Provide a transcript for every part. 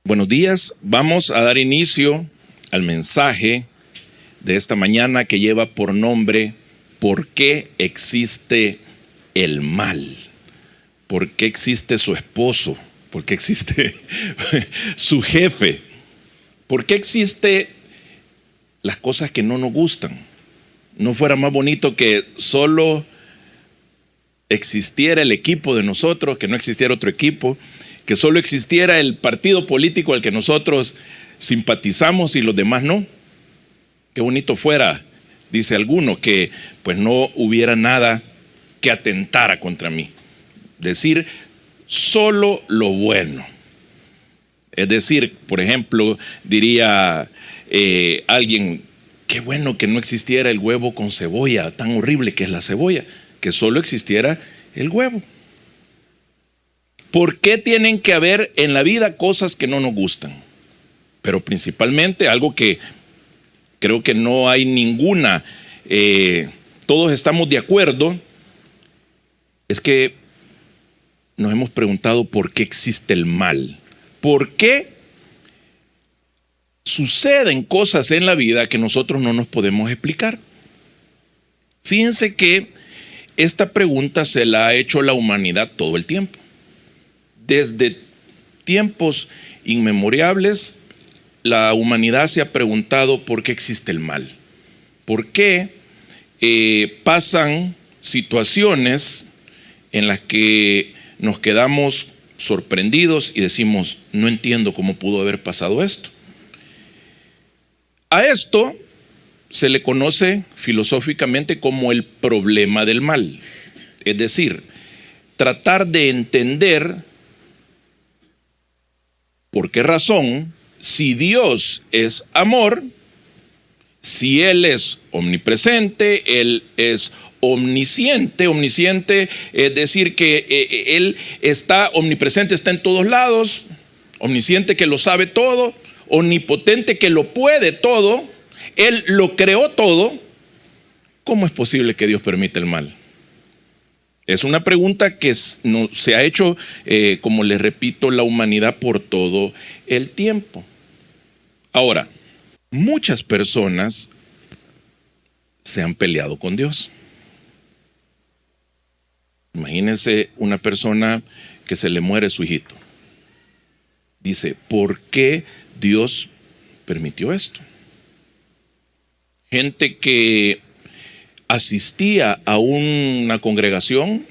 Buenos días, vamos a dar inicio al mensaje de esta mañana que lleva por nombre ¿por qué existe el mal? ¿Por qué existe su esposo? ¿Por qué existe su jefe? ¿Por qué existe las cosas que no nos gustan? ¿No fuera más bonito que solo existiera el equipo de nosotros, que no existiera otro equipo, que solo existiera el partido político al que nosotros simpatizamos y los demás no? Qué bonito fuera, dice alguno, que pues no hubiera nada que atentara contra mí. Decir solo lo bueno. Es decir, por ejemplo, diría alguien, qué bueno que no existiera el huevo con cebolla, tan horrible que es la cebolla, que solo existiera el huevo. ¿Por qué tienen que haber en la vida cosas que no nos gustan? Pero principalmente algo que creo que no hay ninguna, todos estamos de acuerdo, es que nos hemos preguntado por qué existe el mal. ¿Por qué suceden cosas en la vida que nosotros no nos podemos explicar? Fíjense que esta pregunta se la ha hecho la humanidad todo el tiempo. Desde tiempos inmemorables, la humanidad se ha preguntado por qué existe el mal. ¿Por qué pasan situaciones en las que nos quedamos sorprendidos y decimos, no entiendo cómo pudo haber pasado esto? A esto se le conoce filosóficamente como el problema del mal. Es decir, tratar de entender por qué razón, si Dios es amor, si Él es omnipresente, Él es omnisciente. Omnisciente es decir que Él está omnipresente, está en todos lados, omnisciente que lo sabe todo, omnipotente que lo puede todo, Él lo creó todo. ¿Cómo es posible que Dios permita el mal? Es una pregunta que no, se ha hecho, como les repito, la humanidad por todo el tiempo. Ahora, muchas personas se han peleado con Dios. Imagínense una persona que se le muere su hijito. Dice, ¿por qué Dios permitió esto? Gente que asistía a una congregación,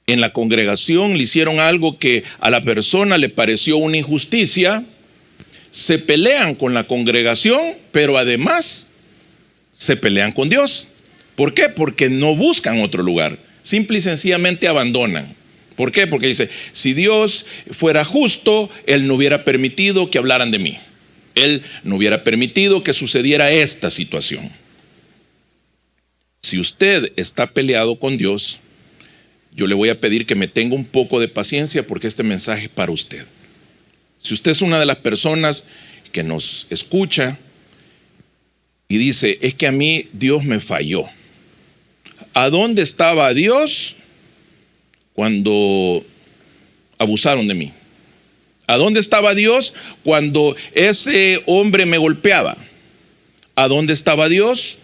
en la congregación le hicieron algo que a la persona le pareció una injusticia, se pelean con la congregación, pero además se pelean con Dios. ¿Por qué? Porque no buscan otro lugar, simple y sencillamente abandonan. ¿Por qué? Porque dice, si Dios fuera justo, Él no hubiera permitido que hablaran de mí. Él no hubiera permitido que sucediera esta situación. Si usted está peleado con Dios, yo le voy a pedir que me tenga un poco de paciencia porque este mensaje es para usted. Si usted es una de las personas que nos escucha y dice, es que a mí Dios me falló. ¿A dónde estaba Dios cuando abusaron de mí? ¿A dónde estaba Dios cuando ese hombre me golpeaba? ¿A dónde estaba Dios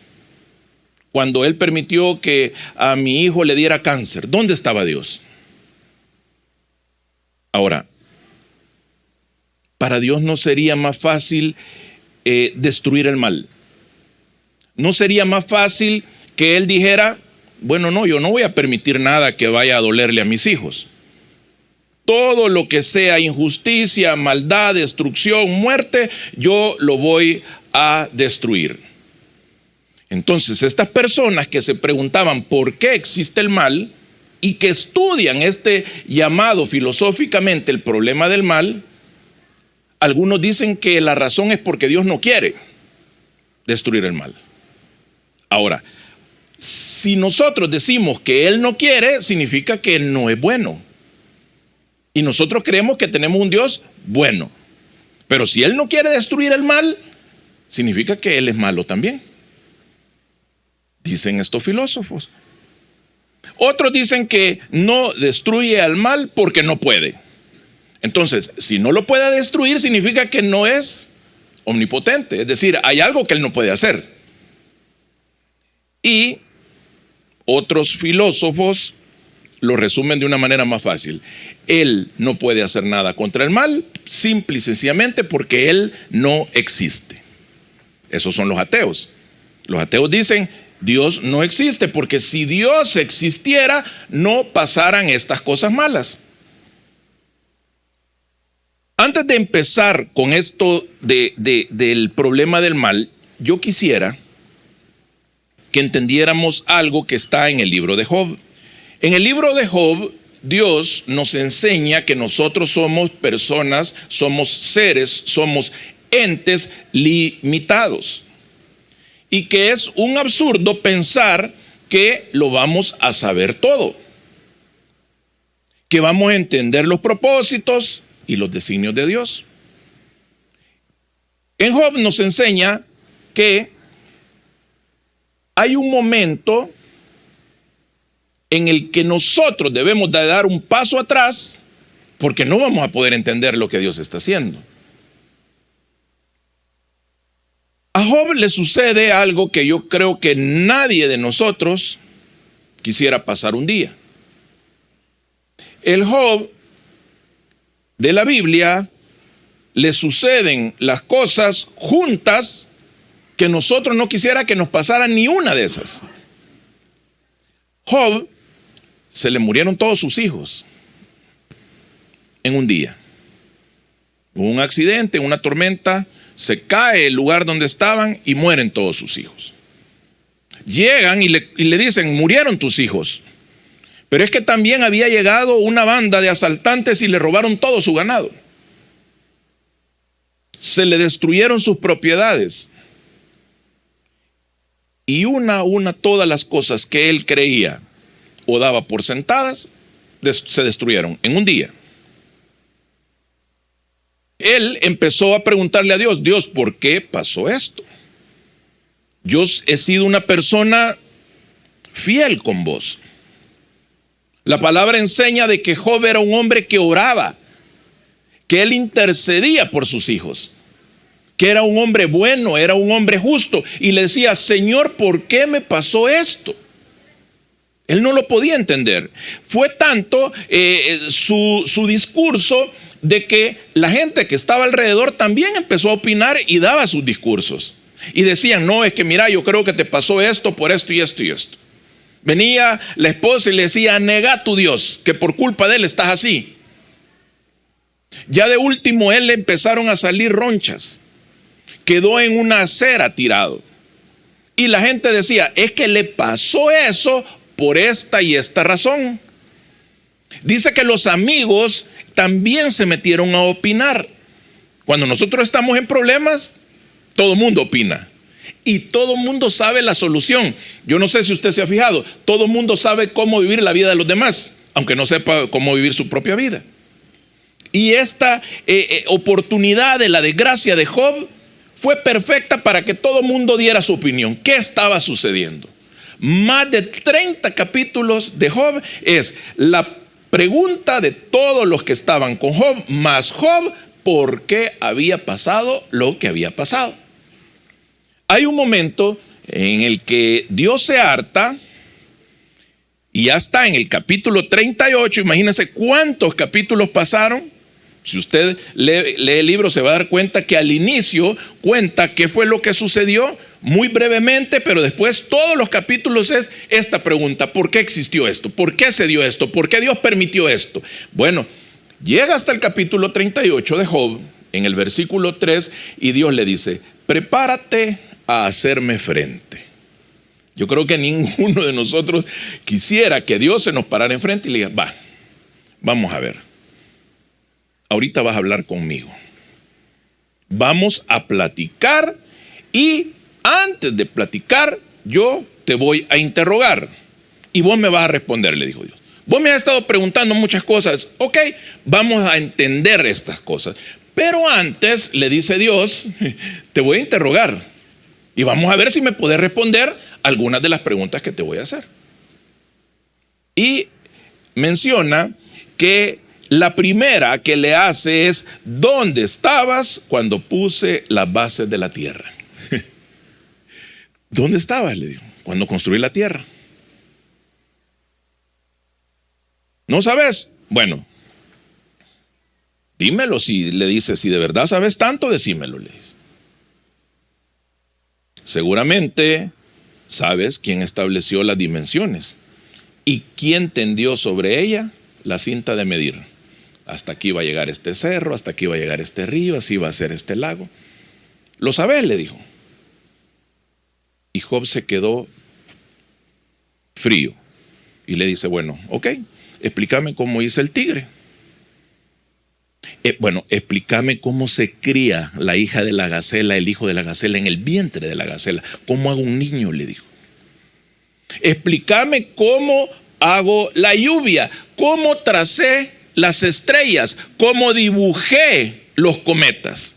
cuando Él permitió que a mi hijo le diera cáncer? ¿Dónde estaba Dios? Ahora, para Dios no sería más fácil destruir el mal. No sería más fácil que Él dijera, bueno, no, yo no voy a permitir nada que vaya a dolerle a mis hijos. Todo lo que sea injusticia, maldad, destrucción, muerte, yo lo voy a destruir. Entonces, estas personas que se preguntaban por qué existe el mal y que estudian este llamado filosóficamente el problema del mal, algunos dicen que la razón es porque Dios no quiere destruir el mal. Ahora, si nosotros decimos que Él no quiere, significa que Él no es bueno. Y nosotros creemos que tenemos un Dios bueno. Pero si Él no quiere destruir el mal, significa que Él es malo también. Dicen estos filósofos. Otros dicen que no destruye al mal porque no puede. Entonces, si no lo puede destruir, significa que no es omnipotente. Es decir, hay algo que él no puede hacer. Y otros filósofos lo resumen de una manera más fácil. Él no puede hacer nada contra el mal, simple y sencillamente porque él no existe. Esos son los ateos. Los ateos dicen, Dios no existe, porque si Dios existiera, no pasaran estas cosas malas. Antes de empezar con esto del problema del mal, yo quisiera que entendiéramos algo que está en el libro de Job. En el libro de Job, Dios nos enseña que nosotros somos personas, somos seres, somos entes limitados. Y que es un absurdo pensar que lo vamos a saber todo, que vamos a entender los propósitos y los designios de Dios. En Job nos enseña que hay un momento en el que nosotros debemos de dar un paso atrás porque no vamos a poder entender lo que Dios está haciendo. A Job le sucede algo que yo creo que nadie de nosotros quisiera pasar un día. El Job de la Biblia le suceden las cosas juntas que nosotros no quisiera que nos pasara ni una de esas. Job se le murieron todos sus hijos en un día. Hubo un accidente, una tormenta, se cae el lugar donde estaban y mueren todos sus hijos. Llegan y le dicen, murieron tus hijos. Pero es que también había llegado una banda de asaltantes y le robaron todo su ganado. Se le destruyeron sus propiedades. Y una a una todas las cosas que él creía o daba por sentadas, se destruyeron en un día. Él empezó a preguntarle a Dios, Dios, ¿por qué pasó esto? Yo he sido una persona fiel con vos. La palabra enseña de que Job era un hombre que oraba, que él intercedía por sus hijos, que era un hombre bueno, era un hombre justo, y le decía, Señor, ¿por qué me pasó esto? Él no lo podía entender. Fue tanto su discurso de que la gente que estaba alrededor también empezó a opinar y daba sus discursos. Y decían, no, es que mira, yo creo que te pasó esto por esto y esto y esto. Venía la esposa y le decía, nega a tu Dios, que por culpa de él estás así. Ya de último, él le empezaron a salir ronchas. Quedó en una acera tirado. Y la gente decía, es que le pasó eso por esta y esta razón. Dice que los amigos también se metieron a opinar. Cuando nosotros estamos en problemas, todo el mundo opina. Y todo el mundo sabe la solución. Yo no sé si usted se ha fijado, todo el mundo sabe cómo vivir la vida de los demás, aunque no sepa cómo vivir su propia vida. Y esta oportunidad de la desgracia de Job fue perfecta para que todo el mundo diera su opinión. ¿Qué estaba sucediendo? Más de 30 capítulos de Job es la pregunta de todos los que estaban con Job, más Job, ¿por qué había pasado lo que había pasado? Hay un momento en el que Dios se harta y ya está en el capítulo 38. Imagínense cuántos capítulos pasaron. Si usted lee el libro se va a dar cuenta que al inicio cuenta qué fue lo que sucedió muy brevemente, pero después todos los capítulos es esta pregunta: ¿por qué existió esto? ¿Por qué se dio esto? ¿Por qué Dios permitió esto? Bueno, llega hasta el capítulo 38 de Job, en el versículo 3, y Dios le dice: prepárate a hacerme frente. Yo creo que ninguno de nosotros quisiera que Dios se nos parara enfrente y le diga: vamos a ver, ahorita vas a hablar conmigo, vamos a platicar, y antes de platicar yo te voy a interrogar y vos me vas a responder, le dijo Dios. Vos me has estado preguntando muchas cosas, ok, vamos a entender estas cosas, pero antes, le dice Dios, te voy a interrogar y vamos a ver si me podés responder algunas de las preguntas que te voy a hacer. Y menciona que La primera que le hace es: ¿dónde estabas cuando puse las bases de la tierra? ¿Dónde estabas? Le dijo, cuando construí la tierra. ¿No sabes? Bueno, dímelo. Si le dice, si de verdad sabes tanto, decímelo, le dice. Seguramente sabes quién estableció las dimensiones y quién tendió sobre ella la cinta de medir. Hasta aquí va a llegar este cerro, hasta aquí va a llegar este río, así va a ser este lago. ¿Lo sabes? Le dijo. Y Job se quedó frío y le dice: bueno, ok, explícame cómo hizo el tigre. Bueno, explícame cómo se cría la hija de la gacela, el hijo de la gacela en el vientre de la gacela. ¿Cómo hago un niño? Le dijo. Explícame cómo hago la lluvia, cómo tracé las estrellas, cómo dibujé los cometas.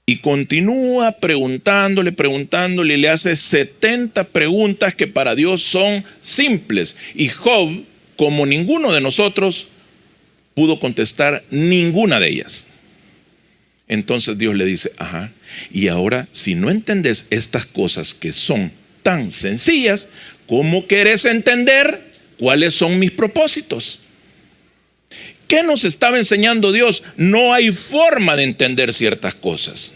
Y continúa preguntándole, y le hace 70 preguntas que para Dios son simples. Y Job, como ninguno de nosotros, pudo contestar ninguna de ellas. Entonces Dios le dice: ajá, y ahora, si no entendés estas cosas que son tan sencillas, ¿cómo querés entender cuáles son mis propósitos? ¿Qué nos estaba enseñando Dios? No hay forma de entender ciertas cosas.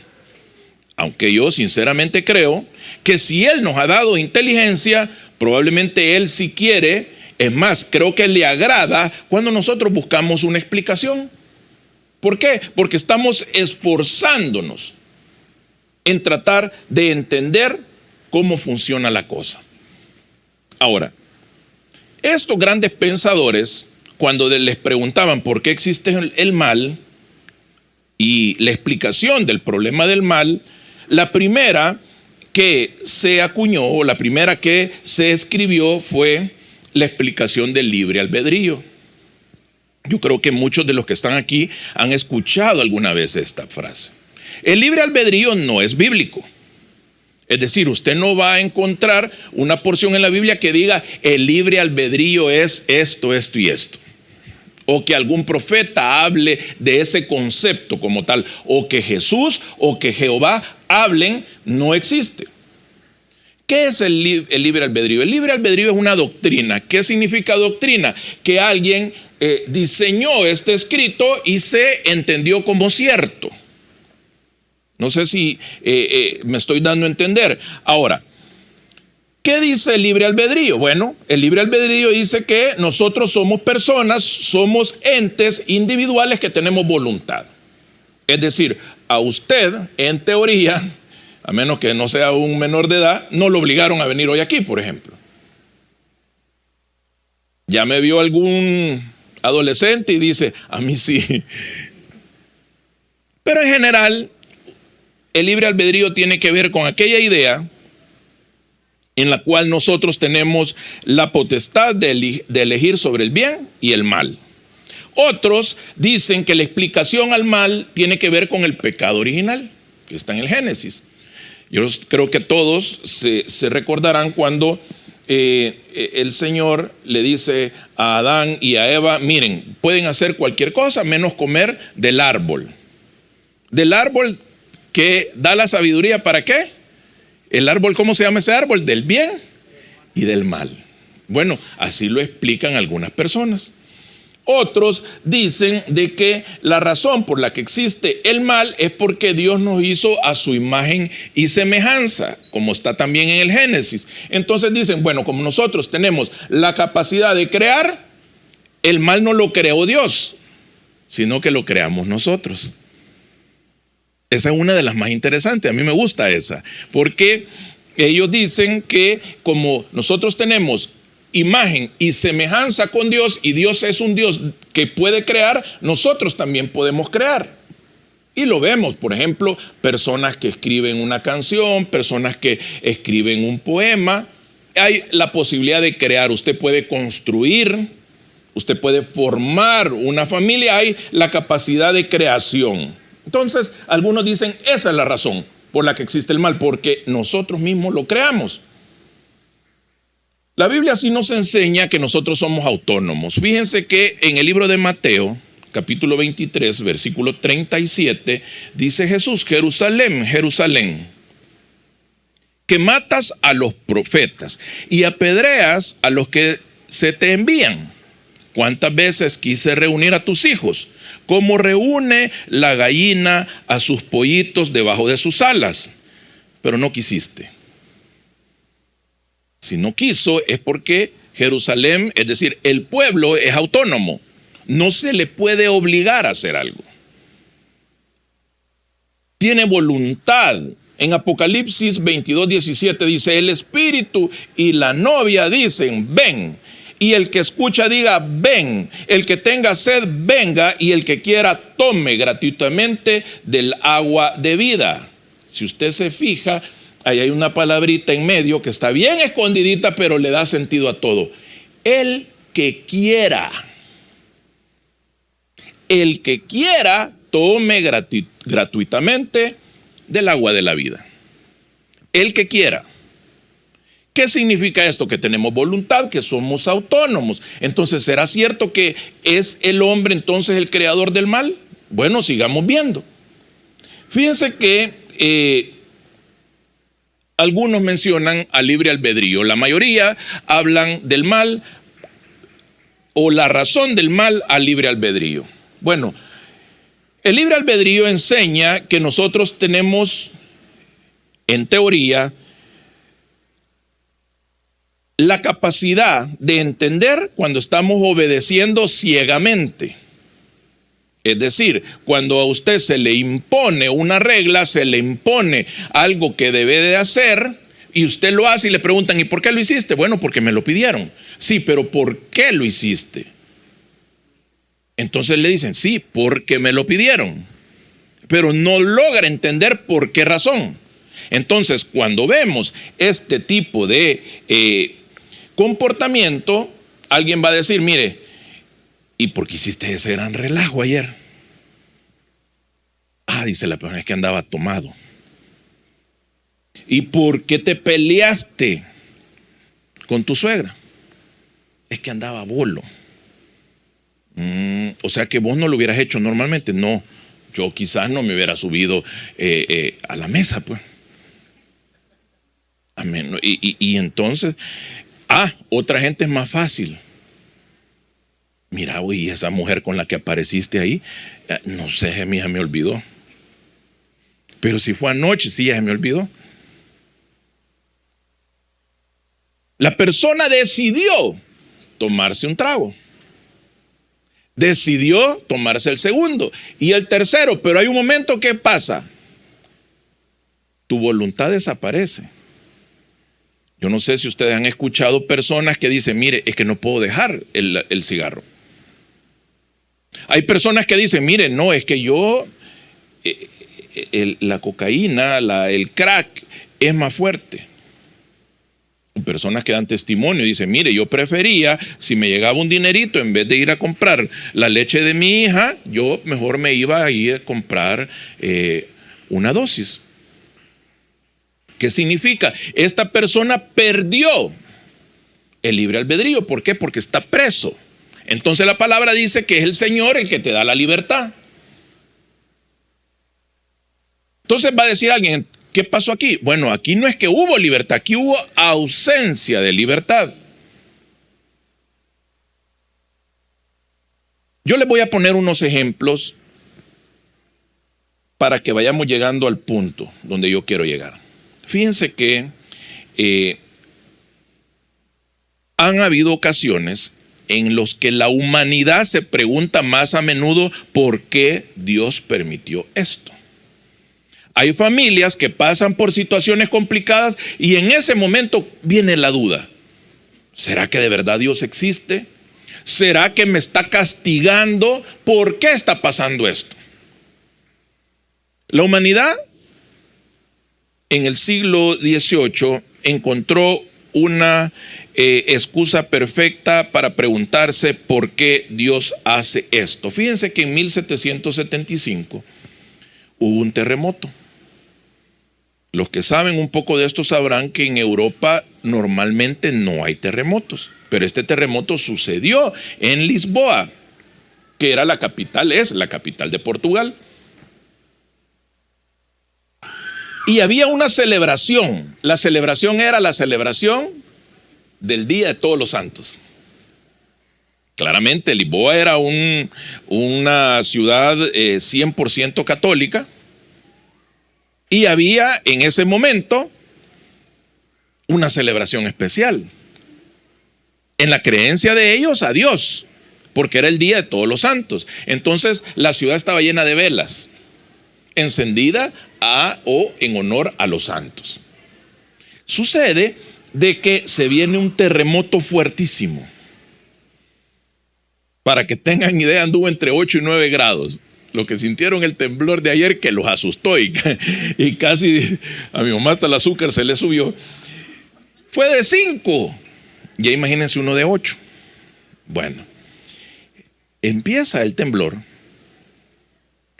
Aunque yo sinceramente creo que si Él nos ha dado inteligencia, probablemente Él sí quiere. Es más, creo que le agrada cuando nosotros buscamos una explicación. ¿Por qué? Porque estamos esforzándonos en tratar de entender cómo funciona la cosa. Ahora, estos grandes pensadores, cuando les preguntaban por qué existe el mal y la explicación del problema del mal, la primera que se acuñó, o la primera que se escribió, fue la explicación del libre albedrío. Yo creo que muchos de los que están aquí han escuchado alguna vez esta frase. El libre albedrío no es bíblico. Es decir, usted no va a encontrar una porción en la Biblia que diga el libre albedrío es esto, esto y esto. O que algún profeta hable de ese concepto como tal. O que Jesús o que Jehová hablen, no existe. ¿Qué es el libre albedrío? El libre albedrío es una doctrina. ¿Qué significa doctrina? Que alguien diseñó este escrito y se entendió como cierto. No sé si me estoy dando a entender. Ahora, ¿qué dice el libre albedrío? Bueno, el libre albedrío dice que nosotros somos personas, somos entes individuales que tenemos voluntad. Es decir, a usted, en teoría, a menos que no sea un menor de edad, no lo obligaron a venir hoy aquí, por ejemplo. Ya me vio algún adolescente y dice: a mí sí. Pero en general, el libre albedrío tiene que ver con aquella idea en la cual nosotros tenemos la potestad de elegir sobre el bien y el mal. Otros dicen que la explicación al mal tiene que ver con el pecado original, que está en el Génesis. Yo creo que todos se recordarán cuando el Señor le dice a Adán y a Eva: miren, pueden hacer cualquier cosa menos comer del árbol. Del árbol que da la sabiduría, ¿para qué? El árbol, ¿cómo se llama ese árbol? Del bien y del mal. Bueno, así lo explican algunas personas. Otros dicen de que la razón por la que existe el mal es porque Dios nos hizo a su imagen y semejanza, como está también en el Génesis. Entonces dicen: bueno, como nosotros tenemos la capacidad de crear, el mal no lo creó Dios, sino que lo creamos nosotros. Esa es una de las más interesantes. A mí me gusta esa, porque ellos dicen que como nosotros tenemos imagen y semejanza con Dios, y Dios es un Dios que puede crear, nosotros también podemos crear. Y lo vemos, por ejemplo, personas que escriben una canción, personas que escriben un poema. Hay la posibilidad de crear. Usted puede construir, usted puede formar una familia. Hay la capacidad de creación. Entonces, algunos dicen: esa es la razón por la que existe el mal, porque nosotros mismos lo creamos. La Biblia sí nos enseña que nosotros somos autónomos. Fíjense que en el libro de Mateo, capítulo 23, versículo 37, dice Jesús: Jerusalén, Jerusalén, que matas a los profetas y apedreas a los que se te envían. ¿Cuántas veces quise reunir a tus hijos, como reúne la gallina a sus pollitos debajo de sus alas? Pero no quisiste. Si no quiso es porque Jerusalén, es decir, el pueblo es autónomo. No se le puede obligar a hacer algo. Tiene voluntad. En Apocalipsis 22:17 dice: el espíritu y la novia dicen, ven. Y el que escucha diga, ven. El que tenga sed, venga. Y el que quiera, tome gratuitamente del agua de vida. Si usted se fija, ahí hay una palabrita en medio que está bien escondidita, pero le da sentido a todo. El que quiera. El que quiera, tome gratuitamente del agua de la vida. El que quiera. ¿Qué significa esto? Que tenemos voluntad, que somos autónomos. Entonces, ¿será cierto que es el hombre entonces el creador del mal? Bueno, sigamos viendo. Fíjense que algunos mencionan al libre albedrío. La mayoría hablan del mal o la razón del mal al libre albedrío. Bueno, el libre albedrío enseña que nosotros tenemos, en teoría, la capacidad de entender cuando estamos obedeciendo ciegamente. Es decir, cuando a usted se le impone una regla, se le impone algo que debe de hacer, y usted lo hace y le preguntan, ¿y por qué lo hiciste? Bueno, porque me lo pidieron. Sí, pero ¿por qué lo hiciste? Entonces le dicen, sí, porque me lo pidieron. Pero no logra entender por qué razón. Entonces, cuando vemos este tipo de comportamiento, alguien va a decir, mire, ¿y por qué hiciste ese gran relajo ayer? Dice la persona, es que andaba tomado. ¿Y por qué te peleaste con tu suegra? Es que andaba bolo. O sea que vos no lo hubieras hecho normalmente. No, yo quizás no me hubiera subido a la mesa, pues. Amén. Y entonces, otra gente es más fácil. Mira, y esa mujer con la que apareciste ahí, no sé, mi hija me olvidó. Pero si fue anoche, sí, ya se me olvidó. La persona decidió tomarse un trago. Decidió tomarse el segundo y el tercero, pero hay un momento que pasa. Tu voluntad desaparece. Yo no sé si ustedes han escuchado personas que dicen, mire, es que no puedo dejar el cigarro. Hay personas que dicen, mire, no, es que yo, la cocaína, el crack es más fuerte. Personas que dan testimonio y dicen, mire, yo prefería, si me llegaba un dinerito, en vez de ir a comprar la leche de mi hija, yo mejor me iba a ir a comprar una dosis. ¿Qué significa? Esta persona perdió el libre albedrío. ¿Por qué? Porque está preso. Entonces la palabra dice que es el Señor el que te da la libertad. Entonces va a decir alguien, ¿qué pasó aquí? Bueno, aquí no es que hubo libertad, aquí hubo ausencia de libertad. Yo les voy a poner unos ejemplos para que vayamos llegando al punto donde yo quiero llegar. Fíjense que han habido ocasiones en las que la humanidad se pregunta más a menudo por qué Dios permitió esto. Hay familias que pasan por situaciones complicadas y en ese momento viene la duda. ¿Será que de verdad Dios existe? ¿Será que me está castigando? ¿Por qué está pasando esto? La humanidad en el siglo XVIII encontró una excusa perfecta para preguntarse por qué Dios hace esto. Fíjense que en 1775 hubo un terremoto. Los que saben un poco de esto sabrán que en Europa normalmente no hay terremotos, pero este terremoto sucedió en Lisboa, que era la capital, es la capital de Portugal. Y había una celebración. La celebración era la celebración del Día de Todos los Santos. Claramente Lisboa era una ciudad 100% católica. Y había en ese momento una celebración especial. En la creencia de ellos a Dios, porque era el Día de Todos los Santos. Entonces la ciudad estaba llena de velas, encendida o en honor a los santos. Sucede de que se viene un terremoto fuertísimo. Para que tengan idea, anduvo entre 8 y 9 grados. Lo que sintieron el temblor de ayer que los asustó y casi a mi mamá hasta el azúcar se le subió. Fue de 5. Ya imagínense uno de 8. Bueno, empieza el temblor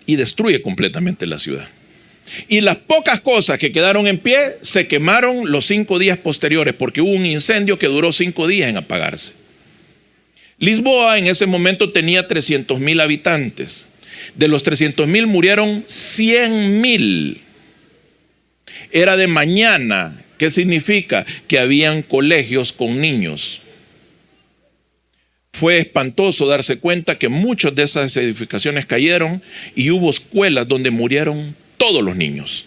y destruye completamente la ciudad. Y las pocas cosas que quedaron en pie se quemaron los 5 días posteriores, porque hubo un incendio que duró 5 días en apagarse. Lisboa en ese momento tenía 300,000 habitantes. De los 300,000 murieron 100,000. Era de mañana. ¿Qué significa? Que habían colegios con niños. Fue espantoso darse cuenta que muchas de esas edificaciones cayeron y hubo escuelas donde murieron todos los niños.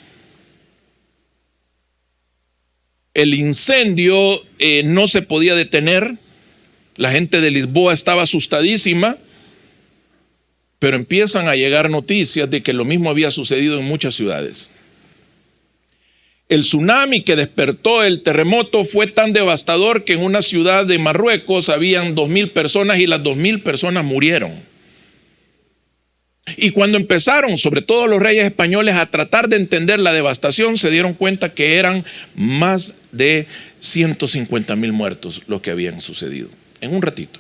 El incendio no se podía detener. La gente de Lisboa estaba asustadísima, pero empiezan a llegar noticias de que lo mismo había sucedido en muchas ciudades. El tsunami que despertó el terremoto fue tan devastador que en una ciudad de Marruecos habían 2,000 personas y las 2,000 personas murieron. Y cuando empezaron, sobre todo los reyes españoles, a tratar de entender la devastación, se dieron cuenta que eran más de 150,000 muertos los que habían sucedido en un ratito.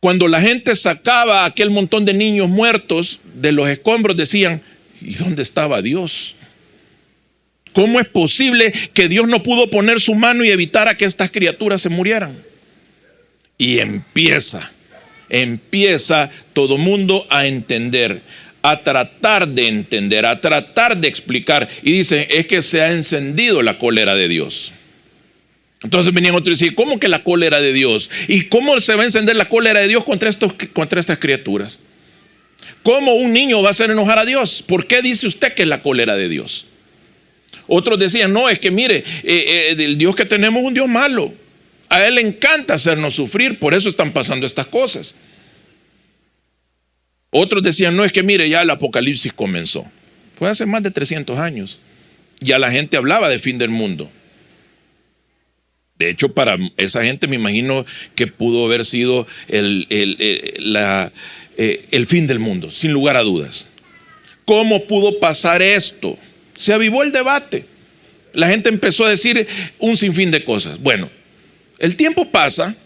Cuando la gente sacaba aquel montón de niños muertos de los escombros, decían: ¿y dónde estaba Dios? ¿Cómo es posible que Dios no pudo poner su mano y evitar a que estas criaturas se murieran? Y empieza todo mundo a entender, a tratar de entender, a tratar de explicar. Y dicen: es que se ha encendido la cólera de Dios. Entonces venían otros y decían: ¿cómo que la cólera de Dios? ¿Y cómo se va a encender la cólera de Dios contra estas criaturas? ¿Cómo un niño va a hacer enojar a Dios? ¿Por qué dice usted que es la cólera de Dios? Otros decían: no, es que mire, el Dios que tenemos es un Dios malo. A Él le encanta hacernos sufrir, por eso están pasando estas cosas. Otros decían: no, es que mire, ya el apocalipsis comenzó. Fue hace más de 300 años. Ya la gente hablaba de fin del mundo. De hecho, para esa gente me imagino que pudo haber sido el fin del mundo, sin lugar a dudas. ¿Cómo pudo pasar esto? Se avivó el debate. La gente empezó a decir un sinfín de cosas. Bueno, el tiempo pasa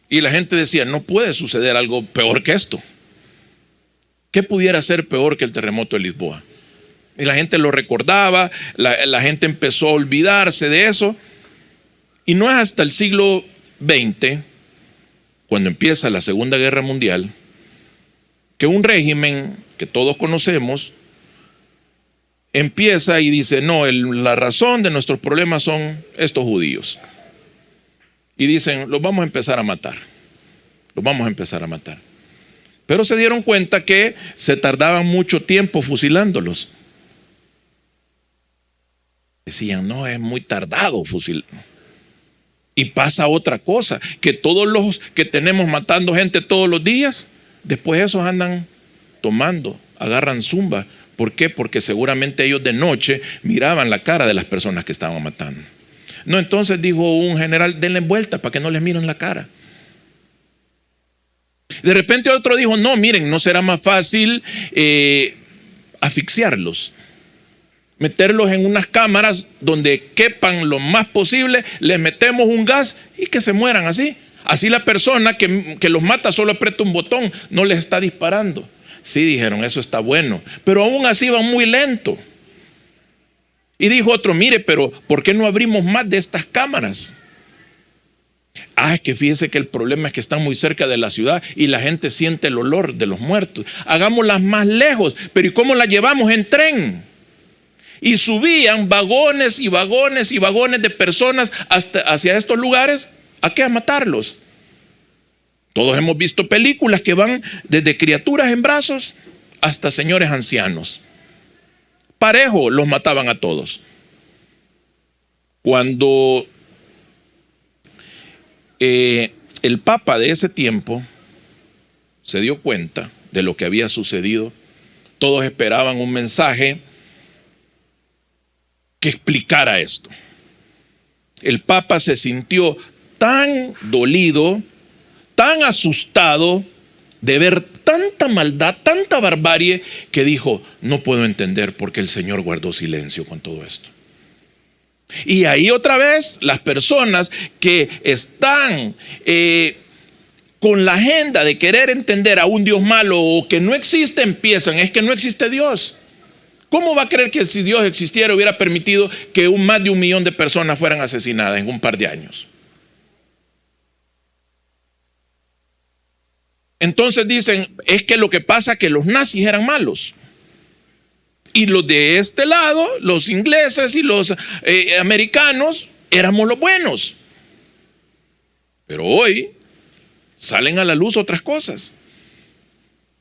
y la gente decía: no puede suceder algo peor que esto. ¿Qué pudiera ser peor que el terremoto de Lisboa? Y la gente lo recordaba, la gente empezó a olvidarse de eso. Y no es hasta el siglo XX, cuando empieza la Segunda Guerra Mundial, que un régimen que todos conocemos empieza y dice: no, la razón de nuestros problemas son estos judíos. Y dicen: los vamos a empezar a matar. Los vamos a empezar a matar. Pero se dieron cuenta que se tardaban mucho tiempo fusilándolos. Decían: no, es muy tardado fusilar. Y pasa otra cosa, que todos los que tenemos matando gente todos los días, después esos andan tomando, agarran zumba. ¿Por qué? Porque seguramente ellos de noche miraban la cara de las personas que estaban matando. No, entonces dijo un general: denle vuelta para que no les miren la cara. De repente otro dijo: no, miren, ¿no será más fácil asfixiarlos? Meterlos en unas cámaras donde quepan lo más posible, les metemos un gas y que se mueran así. Así la persona que los mata solo aprieta un botón, no les está disparando. Sí, dijeron: eso está bueno, pero aún así van muy lento. Y dijo otro, mire, pero ¿por qué no abrimos más de estas cámaras? Es que fíjese que el problema es que están muy cerca de la ciudad y la gente siente el olor de los muertos. Hagámoslas más lejos. Pero ¿y cómo las llevamos? En tren. Y subían vagones y vagones y vagones de personas hacia estos lugares. ¿A qué? A matarlos. Todos hemos visto películas que van desde criaturas en brazos hasta señores ancianos. Parejo los mataban a todos. Cuando el Papa de ese tiempo se dio cuenta de lo que había sucedido, todos esperaban un mensaje que explicara esto. El Papa se sintió tan dolido, tan asustado de ver tanta maldad, tanta barbarie, que dijo, no puedo entender por qué el Señor guardó silencio con todo esto. Y ahí otra vez las personas que están con la agenda de querer entender a un Dios malo o que no existe, empiezan, es que no existe Dios. ¿Cómo va a creer que si Dios existiera hubiera permitido que más de 1 millón de personas fueran asesinadas en un par de años? Entonces dicen, es que lo que pasa es que los nazis eran malos. Y los de este lado, los ingleses y los americanos, éramos los buenos. Pero hoy salen a la luz otras cosas.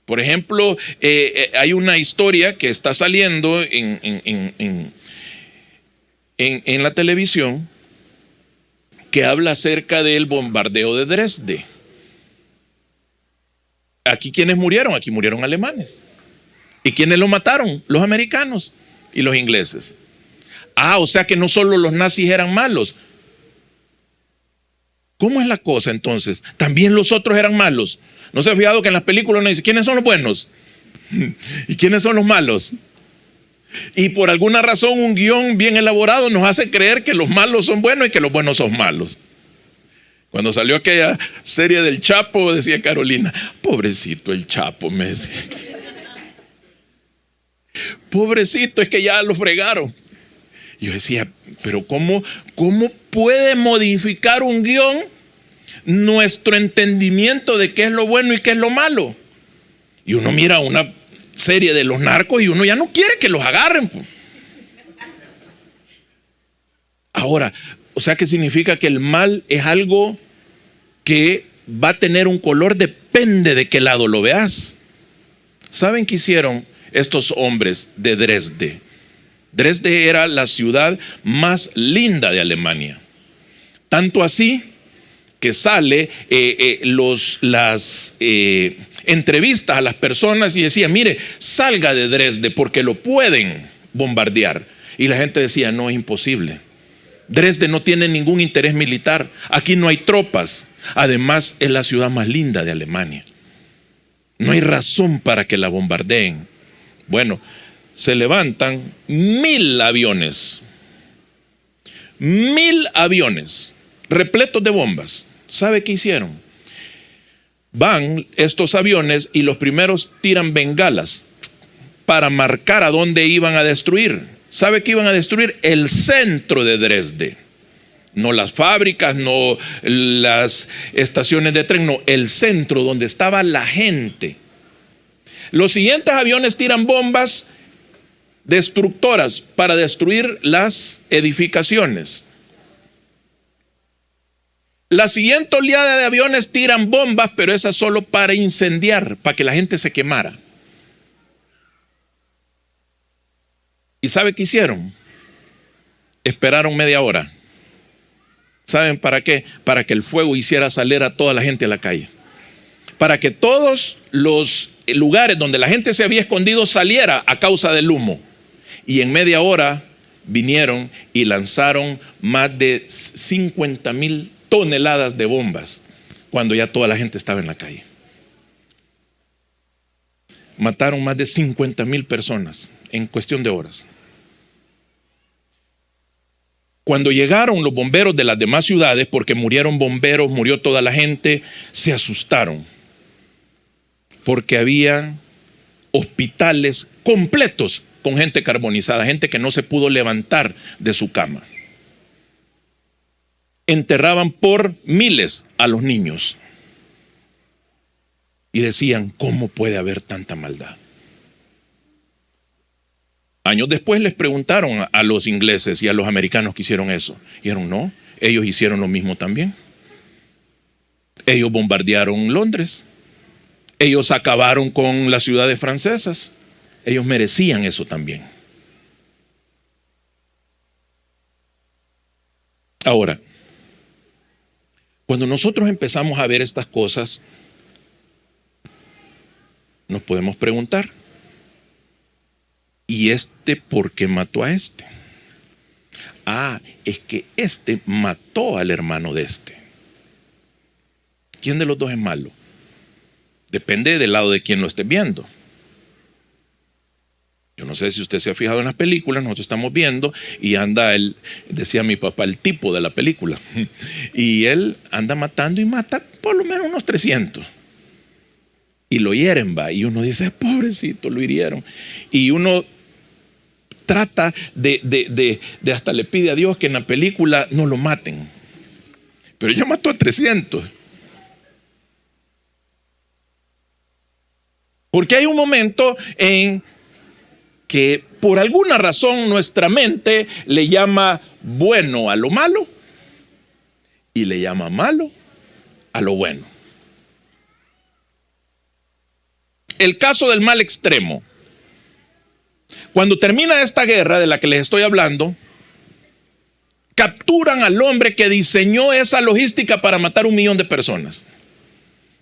Por ejemplo, hay una historia que está saliendo en la televisión que habla acerca del bombardeo de Dresde. Aquí, ¿quiénes murieron? Aquí murieron alemanes. ¿Y quiénes lo mataron? Los americanos y los ingleses. O sea que no solo los nazis eran malos. ¿Cómo es la cosa entonces? También los otros eran malos. ¿No se ha fijado que en las películas uno dice, ¿quiénes son los buenos? ¿Y quiénes son los malos? Y por alguna razón un guión bien elaborado nos hace creer que los malos son buenos y que los buenos son malos. Cuando salió aquella serie del Chapo, decía Carolina, pobrecito el Chapo, me decía. Pobrecito, es que ya lo fregaron. Y yo decía, pero ¿cómo puede modificar un guión nuestro entendimiento de qué es lo bueno y qué es lo malo? Y uno mira una serie de los narcos y uno ya no quiere que los agarren. Ahora, o sea, ¿qué significa? Que el mal es algo que va a tener un color, depende de qué lado lo veas. ¿Saben qué hicieron estos hombres de Dresde? Dresde era la ciudad más linda de Alemania. Tanto así que sale las entrevistas a las personas y decía, mire, salga de Dresde porque lo pueden bombardear. Y la gente decía, no, es imposible. Dresde no tiene ningún interés militar. Aquí no hay tropas. Además, es la ciudad más linda de Alemania. No hay razón para que la bombardeen. Bueno, se levantan 1000 aviones. 1000 aviones repletos de bombas. ¿Sabe qué hicieron? Van estos aviones y los primeros tiran bengalas para marcar a dónde iban a destruir. ¿Sabe qué iban a destruir? El centro de Dresde. No las fábricas, no las estaciones de tren, no, el centro donde estaba la gente. Los siguientes aviones tiran bombas destructoras para destruir las edificaciones. La siguiente oleada de aviones tiran bombas, pero esas solo para incendiar, para que la gente se quemara. ¿Y sabe qué hicieron? Esperaron media hora. ¿Saben para qué? Para que el fuego hiciera salir a toda la gente a la calle. Para que todos los lugares donde la gente se había escondido saliera a causa del humo. Y en media hora vinieron y lanzaron más de 50,000 toneladas de bombas cuando ya toda la gente estaba en la calle. Mataron más de 50,000 personas en cuestión de horas. Cuando llegaron los bomberos de las demás ciudades, porque murieron bomberos, murió toda la gente, se asustaron. Porque había hospitales completos con gente carbonizada, gente que no se pudo levantar de su cama. Enterraban por miles a los niños. Y decían, ¿cómo puede haber tanta maldad? Años después les preguntaron a los ingleses y a los americanos que hicieron eso. Y dijeron, no, ellos hicieron lo mismo también. Ellos bombardearon Londres. Ellos acabaron con las ciudades francesas. Ellos merecían eso también. Ahora, cuando nosotros empezamos a ver estas cosas, nos podemos preguntar, ¿y por qué mató a este? Ah, es que este mató al hermano de este. ¿Quién de los dos es malo? Depende del lado de quien lo esté viendo. Yo no sé si usted se ha fijado en las películas, nosotros estamos viendo y anda decía mi papá, el tipo de la película. Y él anda matando y mata por lo menos unos 300. Y lo hieren, va. Y uno dice, pobrecito, lo hirieron. Y uno trata de hasta le pide a Dios que en la película no lo maten. Pero ella mató a 300. Porque hay un momento en que por alguna razón nuestra mente le llama bueno a lo malo y le llama malo a lo bueno. El caso del mal extremo. Cuando termina esta guerra de la que les estoy hablando, capturan al hombre que diseñó esa logística para matar 1 millón de personas.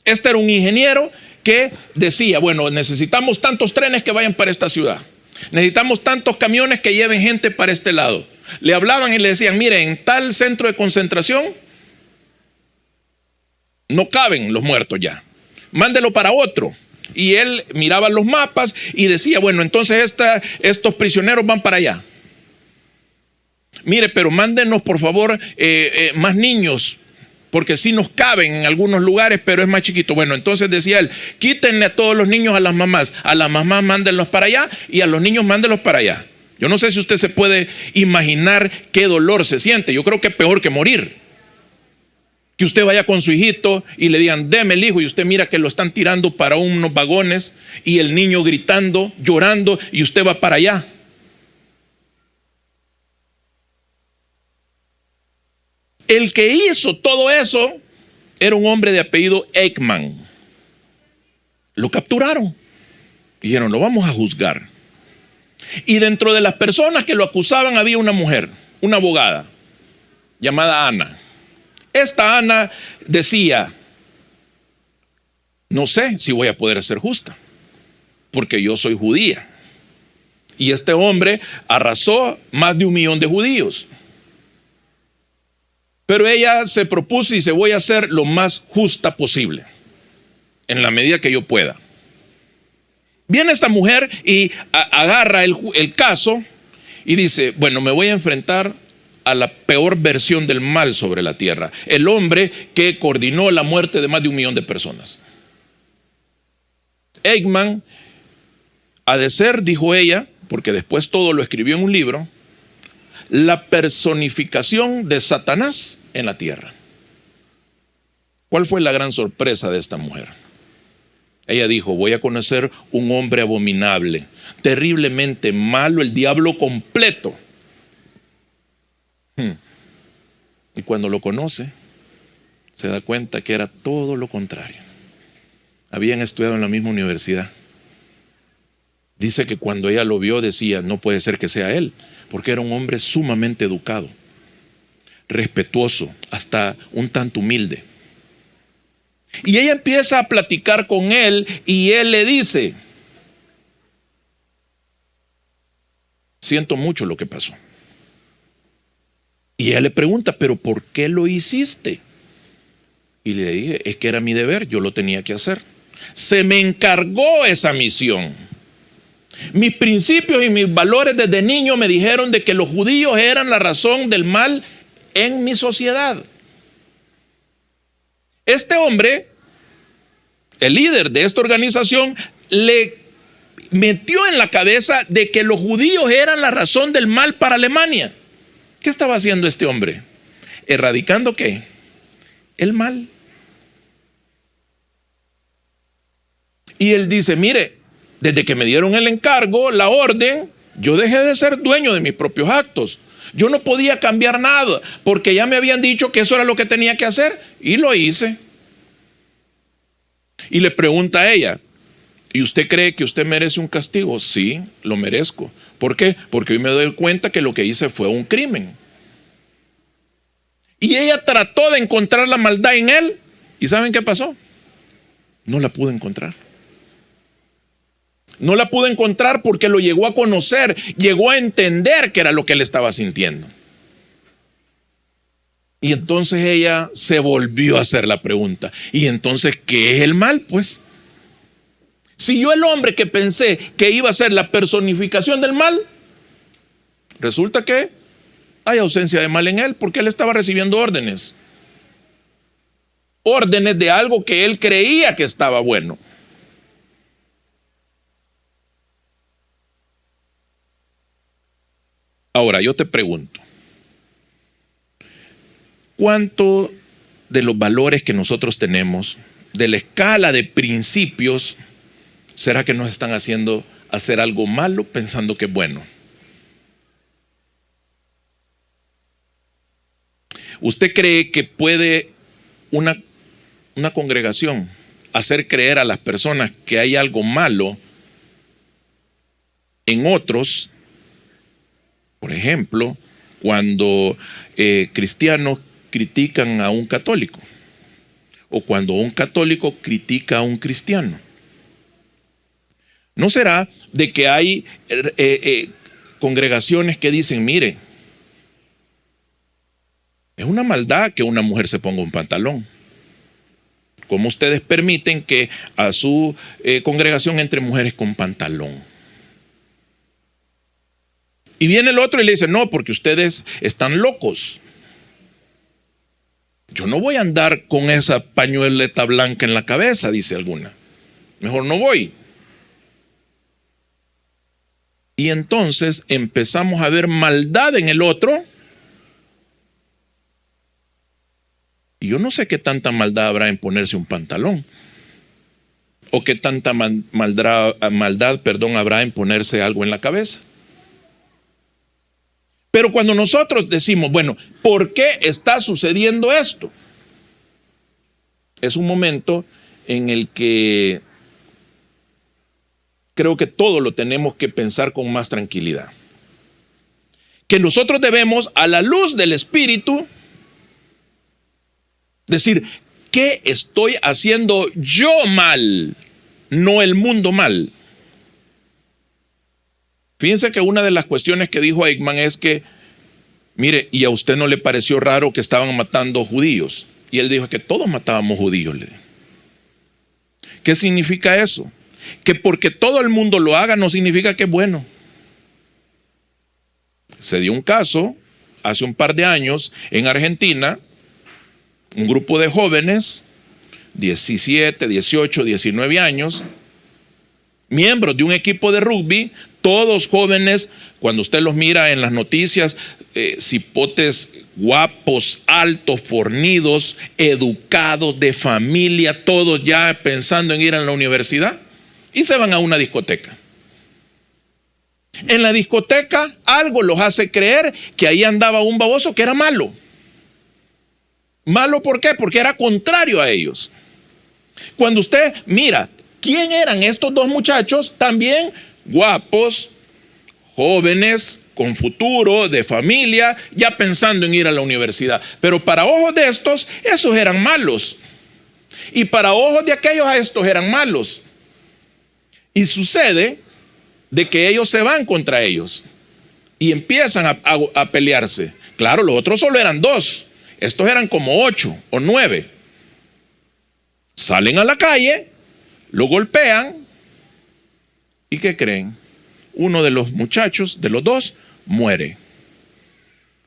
Este era un ingeniero que decía, bueno, necesitamos tantos trenes que vayan para esta ciudad. Necesitamos tantos camiones que lleven gente para este lado. Le hablaban y le decían, mire, en tal centro de concentración no caben los muertos ya. Mándelo para otro. Y él miraba los mapas y decía, bueno, entonces estos prisioneros van para allá. Mire, pero mándenos por favor más niños, porque sí nos caben en algunos lugares, pero es más chiquito. Bueno, entonces decía él, quítenle a todos los niños a las mamás mándenlos para allá y a los niños mándenlos para allá. Yo no sé si usted se puede imaginar qué dolor se siente. Yo creo que es peor que morir. Que usted vaya con su hijito y le digan, deme el hijo, y usted mira que lo están tirando para unos vagones y el niño gritando, llorando, y usted va para allá. El que hizo todo eso era un hombre de apellido Eichmann. Lo capturaron. Dijeron, lo vamos a juzgar. Y dentro de las personas que lo acusaban había una mujer, una abogada, llamada Ana. Esta Ana decía, no sé si voy a poder ser justa, porque yo soy judía. Y este hombre arrasó más de 1 millón de judíos. Pero ella se propuso y dice, voy a ser lo más justa posible, en la medida que yo pueda. Viene esta mujer y agarra el caso y dice, bueno, me voy a enfrentar a la peor versión del mal sobre la tierra. El hombre que coordinó la muerte de más de 1 millón de personas. Eichmann ha de ser, dijo ella, porque después todo lo escribió en un libro, la personificación de Satanás en la tierra. ¿Cuál fue la gran sorpresa de esta mujer? Ella dijo, voy a conocer un hombre abominable, terriblemente malo, el diablo completo. Y cuando lo conoce, se da cuenta que era todo lo contrario. Habían estudiado en la misma universidad. Dice que cuando ella lo vio decía, no puede ser que sea él, porque era un hombre sumamente educado, respetuoso, hasta un tanto humilde. Y ella empieza a platicar con él y él le dice, siento mucho lo que pasó. Y ella le pregunta, ¿pero por qué lo hiciste? Y le dije, es que era mi deber, yo lo tenía que hacer. Se me encargó esa misión. Mis principios y mis valores desde niño me dijeron de que los judíos eran la razón del mal en mi sociedad. Este hombre, el líder de esta organización, le metió en la cabeza de que los judíos eran la razón del mal para Alemania. ¿Qué estaba haciendo este hombre? ¿Erradicando qué? El mal. Y él dice, mire, desde que me dieron el encargo, la orden, yo dejé de ser dueño de mis propios actos. Yo no podía cambiar nada, porque ya me habían dicho que eso era lo que tenía que hacer, y lo hice. Y le pregunta a ella, ¿y usted cree que usted merece un castigo? Sí, lo merezco. ¿Por qué? Porque hoy me doy cuenta que lo que hice fue un crimen. Y ella trató de encontrar la maldad en él. ¿Y saben qué pasó? No la pudo encontrar. No la pudo encontrar porque lo llegó a conocer, llegó a entender que era lo que él estaba sintiendo. Y entonces ella se volvió a hacer la pregunta. ¿Y entonces qué es el mal, pues? Si yo, el hombre que pensé que iba a ser la personificación del mal, resulta que hay ausencia de mal en él, porque él estaba recibiendo órdenes. Órdenes de algo que él creía que estaba bueno. Ahora, yo te pregunto, ¿cuánto de los valores que nosotros tenemos, de la escala de principios, será que nos están haciendo hacer algo malo pensando que es bueno? ¿Usted cree que puede una congregación hacer creer a las personas que hay algo malo en otros? Por ejemplo, cuando cristianos critican a un católico, o cuando un católico critica a un cristiano. ¿No será de que hay congregaciones que dicen, mire, es una maldad que una mujer se ponga un pantalón? ¿Cómo ustedes permiten que a su congregación entre mujeres con pantalón? Y viene el otro y le dice, no, porque ustedes están locos. Yo no voy a andar con esa pañueleta blanca en la cabeza, dice alguna. Mejor no voy. Y entonces empezamos a ver maldad en el otro. Y yo no sé qué tanta maldad habrá en ponerse un pantalón. O qué tanta maldad, habrá en ponerse algo en la cabeza. Pero cuando nosotros decimos, bueno, ¿por qué está sucediendo esto? Es un momento en el que creo que todo lo tenemos que pensar con más tranquilidad. Que nosotros debemos, a la luz del Espíritu, decir, ¿qué estoy haciendo yo mal? No el mundo mal. Fíjense que una de las cuestiones que dijo Eichmann es que, mire, ¿y a usted no le pareció raro que estaban matando judíos? Y él dijo que todos matábamos judíos. ¿Qué significa eso? Que porque todo el mundo lo haga no significa que es bueno. Se dio un caso hace un par de años en Argentina, un grupo de jóvenes, 17, 18, 19 años, miembros de un equipo de rugby, todos jóvenes, cuando usted los mira en las noticias, cipotes guapos, altos, fornidos, educados, de familia, todos ya pensando en ir a la universidad, y se van a una discoteca. En la discoteca algo los hace creer que ahí andaba un baboso que era malo. ¿Malo por qué? Porque era contrario a ellos. Cuando usted mira, ¿quién eran estos dos muchachos? También guapos, jóvenes, con futuro, de familia, ya pensando en ir a la universidad. Pero para ojos de estos, esos eran malos. Y para ojos de aquellos, a estos eran malos. Y sucede de que ellos se van contra ellos y empiezan a pelearse. Claro, los otros solo eran 2. Estos eran como 8 o 9. Salen a la calle, lo golpean. ¿Y qué creen? Uno de los muchachos, de los 2, muere.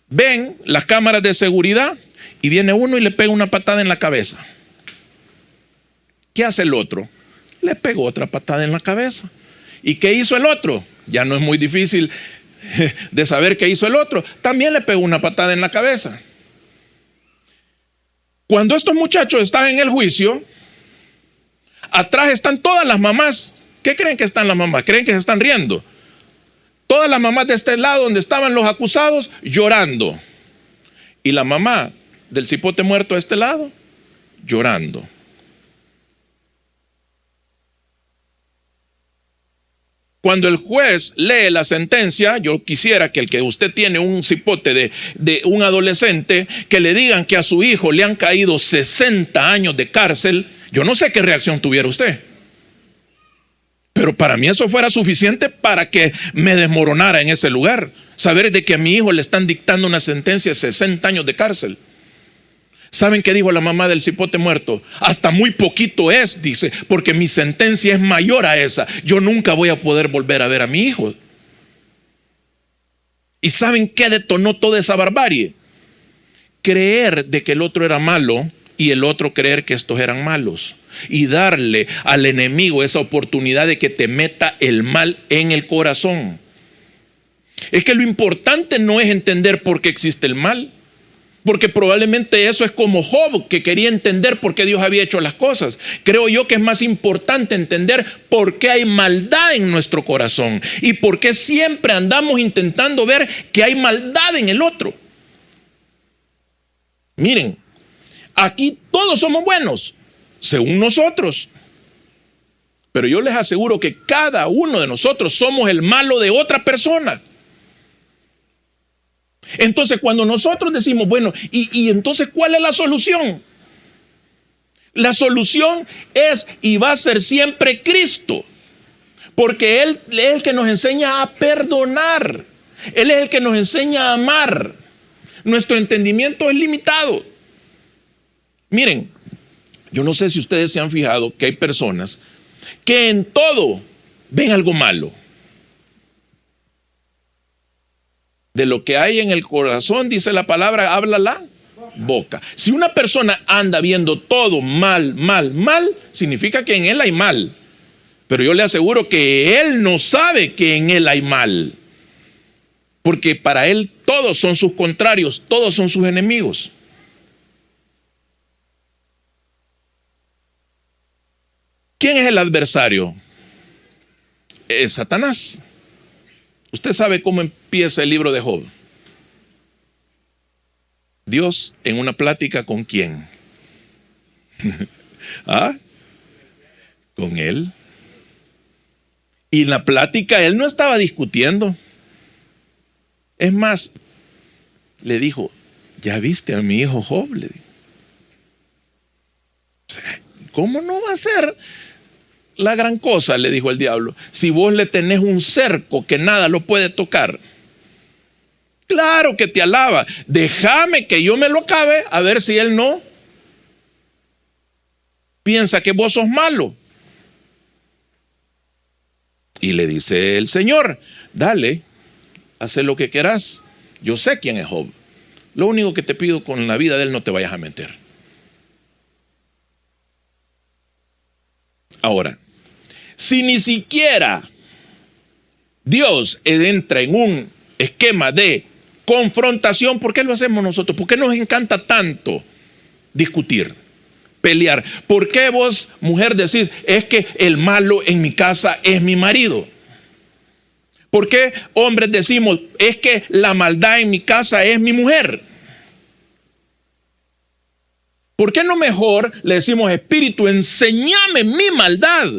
Ven las cámaras de seguridad y viene uno y le pega una patada en la cabeza. ¿Qué hace el otro? Le pegó otra patada en la cabeza. ¿Y qué hizo el otro? Ya no es muy difícil de saber qué hizo el otro. También le pegó una patada en la cabeza. Cuando estos muchachos están en el juicio, atrás están todas las mamás. ¿Qué creen que están las mamás? ¿Creen que se están riendo? Todas las mamás de este lado donde estaban los acusados llorando. Y la mamá del cipote muerto a este lado llorando. Cuando el juez lee la sentencia, yo quisiera que el que usted tiene un cipote de un adolescente, que le digan que a su hijo le han caído 60 años de cárcel, yo no sé qué reacción tuviera usted. Pero para mí eso fuera suficiente para que me desmoronara en ese lugar. Saber de que a mi hijo le están dictando una sentencia de 60 años de cárcel. ¿Saben qué dijo la mamá del cipote muerto? Hasta muy poquito es, dice, porque mi sentencia es mayor a esa. Yo nunca voy a poder volver a ver a mi hijo. ¿Y saben qué detonó toda esa barbarie? Creer de que el otro era malo y el otro creer que estos eran malos. Y darle al enemigo esa oportunidad de que te meta el mal en el corazón. Es que lo importante no es entender por qué existe el mal. Porque probablemente eso es como Job, que quería entender por qué Dios había hecho las cosas. Creo yo que es más importante entender por qué hay maldad en nuestro corazón y por qué siempre andamos intentando ver que hay maldad en el otro. Miren, aquí todos somos buenos, según nosotros. Pero yo les aseguro que cada uno de nosotros somos el malo de otra persona. Entonces cuando nosotros decimos, bueno, y entonces ¿cuál es la solución? La solución es y va a ser siempre Cristo, porque Él es el que nos enseña a perdonar, Él es el que nos enseña a amar. Nuestro entendimiento es limitado. Miren, yo no sé si ustedes se han fijado que hay personas que en todo ven algo malo. De lo que hay en el corazón, dice la palabra, habla la boca. Si una persona anda viendo todo mal, significa que en él hay mal. Pero yo le aseguro que él no sabe que en él hay mal. Porque para él todos son sus contrarios, todos son sus enemigos. ¿Quién es el adversario? Es Satanás. Usted sabe cómo empieza el libro de Job. Dios en una plática ¿con quién? ¿Ah? Con él. Y en la plática él no estaba discutiendo. Es más, le dijo, ¿ya viste a mi hijo Job? Le dijo. O sea, ¿cómo no va a ser la gran cosa? Le dijo el diablo. Si vos le tenés un cerco que nada lo puede tocar. Claro que te alaba. Déjame que yo me lo acabe a ver si él no piensa que vos sos malo. Y le dice el Señor, dale, haz lo que quieras. Yo sé quién es Job. Lo único que te pido con la vida de él, no te vayas a meter. Ahora, si ni siquiera Dios entra en un esquema de confrontación, ¿por qué lo hacemos nosotros? ¿Por qué nos encanta tanto discutir, pelear? ¿Por qué vos, mujer, decís, es que el malo en mi casa es mi marido? ¿Por qué hombres decimos, es que la maldad en mi casa es mi mujer? ¿Por qué no mejor le decimos, Espíritu, enséñame mi maldad?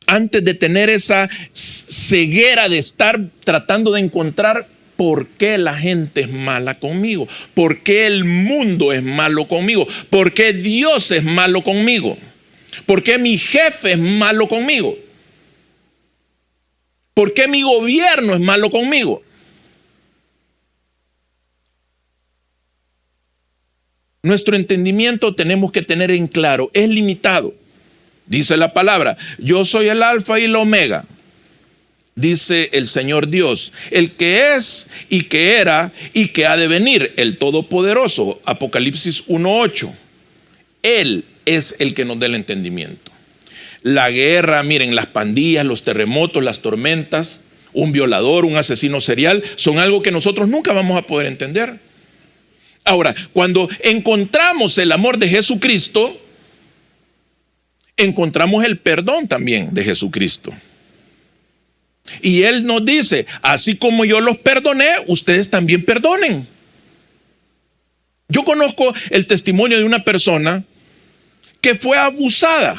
Antes de tener esa ceguera de estar tratando de encontrar por qué la gente es mala conmigo, por qué el mundo es malo conmigo, por qué Dios es malo conmigo, por qué mi jefe es malo conmigo, por qué mi gobierno es malo conmigo. Nuestro entendimiento tenemos que tener en claro, es limitado. Dice la palabra, yo soy el alfa y el omega. Dice el Señor Dios, el que es y que era y que ha de venir, el Todopoderoso. Apocalipsis 1:8. Él es el que nos da el entendimiento. la guerra, miren, las pandillas, los terremotos, las tormentas, un violador, un asesino serial, son algo que nosotros nunca vamos a poder entender. Ahora, cuando encontramos el amor de Jesucristo, encontramos el perdón también de Jesucristo. Y Él nos dice, así como yo los perdoné, ustedes también perdonen. Yo conozco el testimonio de una persona que fue abusada.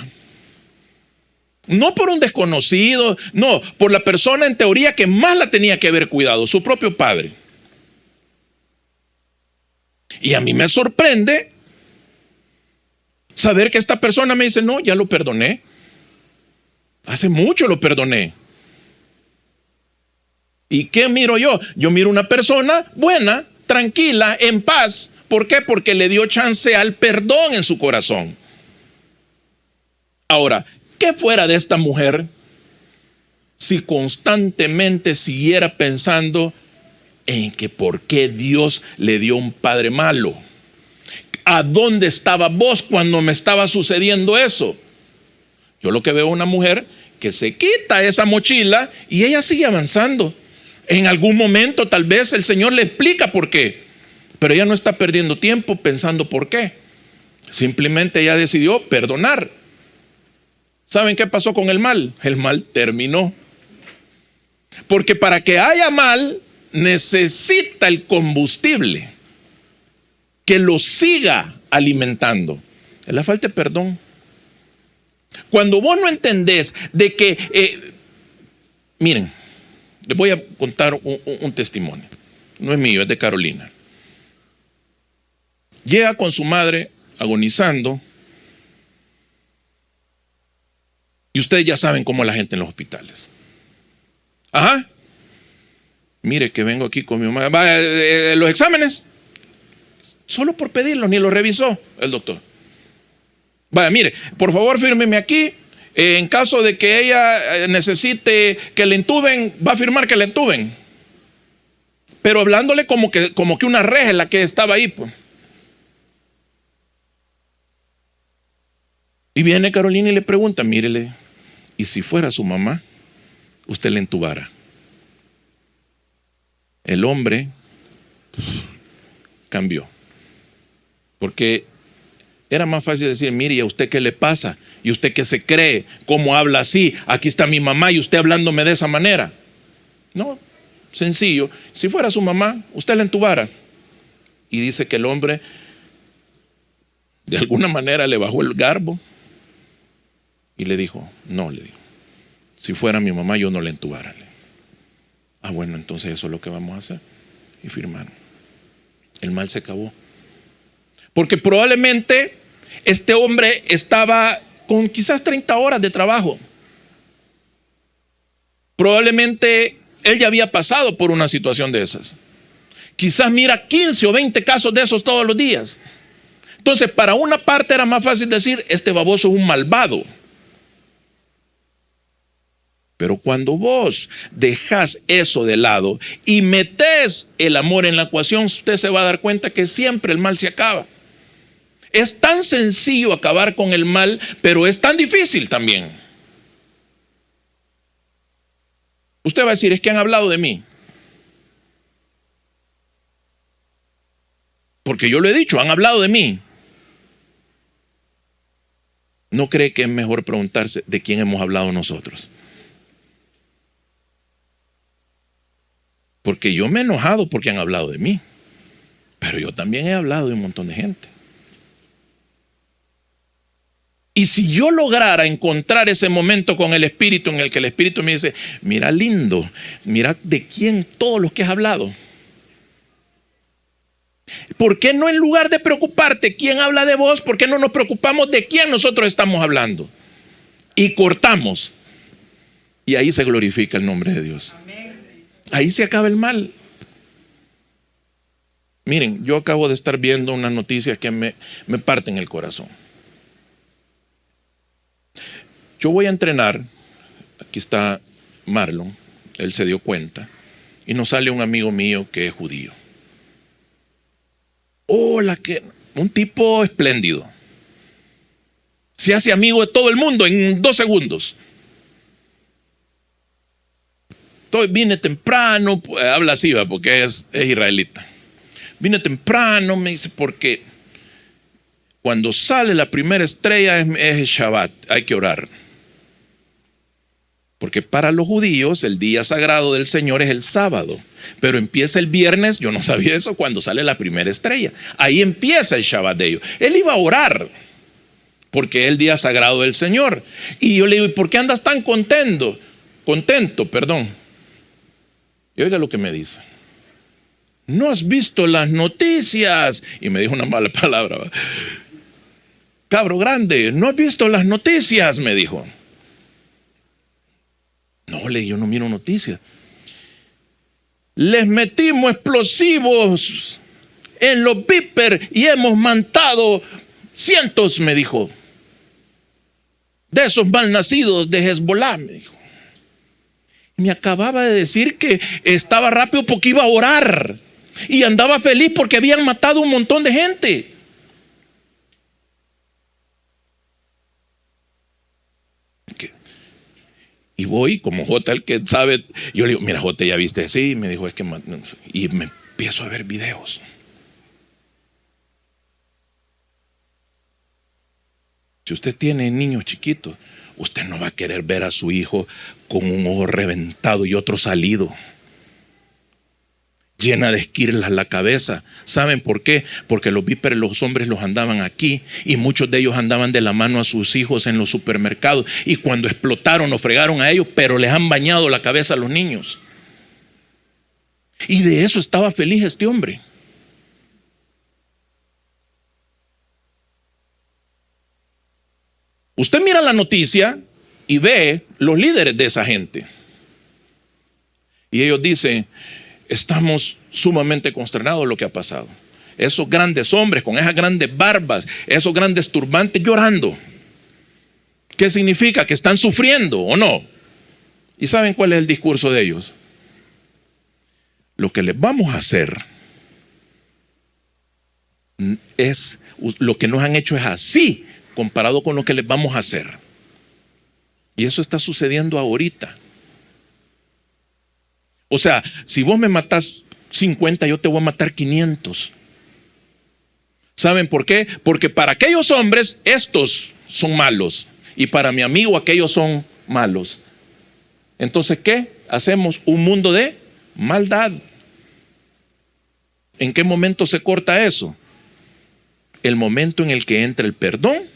No por un desconocido, no, por la persona en teoría que más la tenía que haber cuidado, su propio padre. Y a mí me sorprende saber que esta persona me dice, no, ya lo perdoné. Hace mucho lo perdoné. ¿Y qué miro yo? Yo miro una persona buena, tranquila, en paz. ¿Por qué? Porque le dio chance al perdón en su corazón. Ahora, ¿qué fuera de esta mujer si constantemente siguiera pensando en que por qué Dios le dio un padre malo? ¿A dónde estaba vos cuando me estaba sucediendo eso? Yo lo que veo es una mujer que se quita esa mochila y ella sigue avanzando. En algún momento tal vez el Señor le explica por qué, pero ella no está perdiendo tiempo pensando por qué. Simplemente ella decidió perdonar. ¿Saben qué pasó con el mal? El mal terminó. Porque para que haya mal, necesita el combustible que lo siga alimentando. Es la falta de perdón. Cuando vos no entendés de que, miren, les voy a contar un testimonio. No es mío, es de Carolina. Llega con su madre agonizando. Y ustedes ya saben cómo es la gente en los hospitales. Ajá. Mire que vengo aquí con mi mamá. Los exámenes. Solo por pedirlos, ni los revisó el doctor. Vaya, mire, por favor fírmeme aquí. En caso de que ella necesite que le entuben, va a firmar que le entuben. Pero hablándole como que una reja en la que estaba ahí, pues. Y viene Carolina y le pregunta, mírele, ¿y si fuera su mamá, usted le entubara? El hombre cambió. Porque era más fácil decir, mire, ¿y a usted qué le pasa? ¿Y usted qué se cree? ¿Cómo habla así? Aquí está mi mamá y usted hablándome de esa manera. No, sencillo. Si fuera su mamá, usted le entubara. Y dice que el hombre, de alguna manera, le bajó el garbo. Y le dijo, no, le dijo, si fuera mi mamá yo no le entubara. Ah, bueno, entonces eso es lo que vamos a hacer. Y firmaron. El mal se acabó. Porque probablemente este hombre estaba con quizás 30 horas de trabajo. Probablemente él ya había pasado por una situación de esas. Quizás mira 15 o 20 casos de esos todos los días. Entonces, para una parte era más fácil decir, este baboso es un malvado. Pero cuando vos dejás eso de lado y metés el amor en la ecuación, usted se va a dar cuenta que siempre el mal se acaba. Es tan sencillo acabar con el mal, pero es tan difícil también. Usted va a decir, es que han hablado de mí. Porque yo lo he dicho, han hablado de mí. ¿No cree que es mejor preguntarse de quién hemos hablado nosotros? Porque yo me he enojado porque han hablado de mí. Pero yo también he hablado de un montón de gente. Y si yo lograra encontrar ese momento con el Espíritu en el que el Espíritu me dice, mira lindo, mira de quién todos los que has hablado. ¿Por qué no en lugar de preocuparte quién habla de vos, por qué no nos preocupamos de quién nosotros estamos hablando? Y cortamos. Y ahí se glorifica el nombre de Dios. Ahí se acaba el mal. Miren, yo acabo de estar viendo unas noticias que me parten el corazón. Yo voy a entrenar, aquí está Marlon, él se dio cuenta, y nos sale un amigo mío que es judío. Un tipo espléndido. Se hace amigo de todo el mundo en 2 segundos. Vine temprano, habla así, ¿va? Porque es israelita. Vine temprano, me dice, porque cuando sale la primera estrella es Shabbat, hay que orar. Porque para los judíos el día sagrado del Señor es el sábado, pero empieza el viernes, yo no sabía eso, cuando sale la primera estrella. Ahí empieza el Shabbat de ellos. Él iba a orar, porque es el día sagrado del Señor. Y yo le digo, ¿y por qué andas tan contento? Y oiga lo que me dice. ¿No has visto las noticias? Y me dijo una mala palabra, ¿va? Cabro grande, ¿no has visto las noticias? Me dijo. No, le dije, yo no miro noticias. Les metimos explosivos en los Viper y hemos matado cientos, me dijo, de esos malnacidos de Hezbollah, me dijo. Me acababa de decir que estaba rápido porque iba a orar y andaba feliz porque habían matado un montón de gente. Y voy como J, el que sabe, yo le digo, mira J, ¿ya viste? Sí, me dijo, es que... Y me empiezo a ver videos. Si usted tiene niños chiquitos, usted no va a querer ver a su hijo con un ojo reventado y otro salido, llena de esquirlas la cabeza. ¿Saben por qué? Porque los víperes, los hombres los andaban aquí y muchos de ellos andaban de la mano a sus hijos en los supermercados y cuando explotaron los fregaron a ellos, pero les han bañado la cabeza a los niños. Y de eso estaba feliz este hombre. Usted mira la noticia y ve los líderes de esa gente. Y ellos dicen, estamos sumamente consternados de lo que ha pasado. Esos grandes hombres con esas grandes barbas, esos grandes turbantes llorando. ¿Qué significa? ¿Que están sufriendo o no? ¿Y saben cuál es el discurso de ellos? Lo que les vamos a hacer es, lo que nos han hecho es así comparado con lo que les vamos a hacer. Y eso está sucediendo ahorita. O sea, si vos me matás 50, yo te voy a matar 500. ¿Saben por qué? Porque para aquellos hombres estos son malos y para mi amigo aquellos son malos. Entonces, ¿qué? Hacemos un mundo de maldad. ¿En qué momento se corta eso? El momento en el que entra el perdón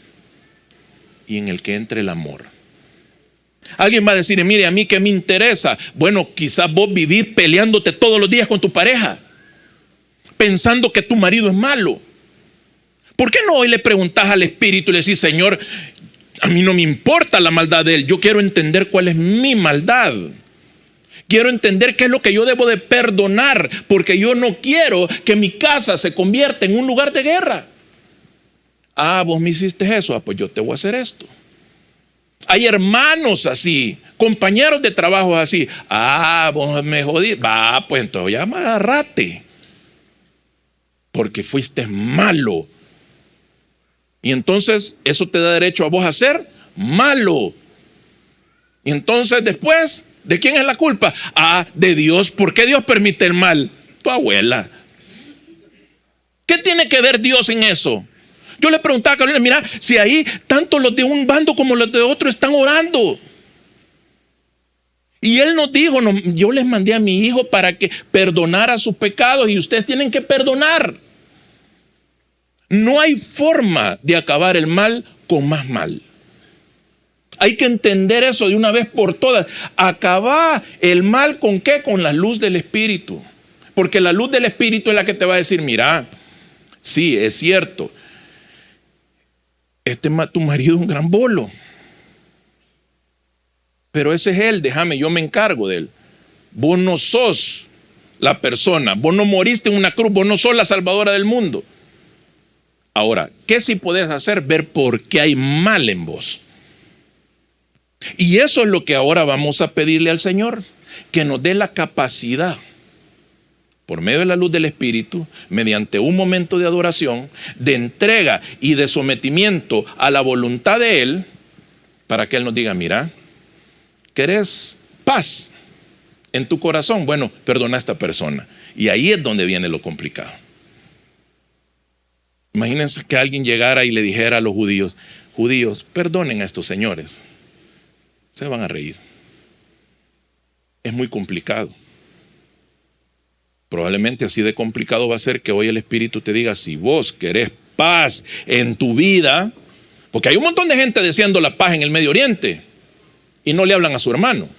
y en el que entra el amor. Alguien va a decir, mire, a mí qué me interesa. Bueno, quizás vos vivís peleándote todos los días con tu pareja, pensando que tu marido es malo. ¿Por qué no hoy le preguntás al Espíritu y le decís, Señor, a mí no me importa la maldad de él, yo quiero entender cuál es mi maldad? Quiero entender qué es lo que yo debo de perdonar, porque yo no quiero que mi casa se convierta en un lugar de guerra. Ah, vos me hiciste eso, pues yo te voy a hacer esto. Hay hermanos así, compañeros de trabajo así. Ah, vos me jodí. Va, pues entonces ya me agarrate, porque fuiste malo. Y entonces eso te da derecho a vos a ser malo. Y entonces después, ¿de quién es la culpa? Ah, de Dios. ¿Por qué Dios permite el mal? Tu abuela. ¿Qué tiene que ver Dios en eso? Yo le preguntaba a Carolina, mira, si ahí tanto los de un bando como los de otro están orando. Y él nos dijo, no, yo les mandé a mi hijo para que perdonara sus pecados y ustedes tienen que perdonar. No hay forma de acabar el mal con más mal. Hay que entender eso de una vez por todas. Acabar el mal ¿con qué? Con la luz del Espíritu. Porque la luz del Espíritu es la que te va a decir, mira, sí, es cierto, tu marido es un gran bolo, pero ese es él, déjame, yo me encargo de él. Vos no sos la persona, vos no moriste en una cruz, vos no sos la salvadora del mundo. Ahora, ¿qué sí podés hacer? Ver por qué hay mal en vos. Y eso es lo que ahora vamos a pedirle al Señor, que nos dé la capacidad por medio de la luz del Espíritu, mediante un momento de adoración, de entrega y de sometimiento a la voluntad de Él, para que Él nos diga, mira, ¿querés paz en tu corazón? Bueno, perdona a esta persona. Y ahí es donde viene lo complicado. Imagínense que alguien llegara y le dijera a los judíos, perdonen a estos señores. Se van a reír. Es muy complicado. Probablemente así de complicado va a ser que hoy el Espíritu te diga, si vos querés paz en tu vida, porque hay un montón de gente deseando la paz en el Medio Oriente y no le hablan a su hermano.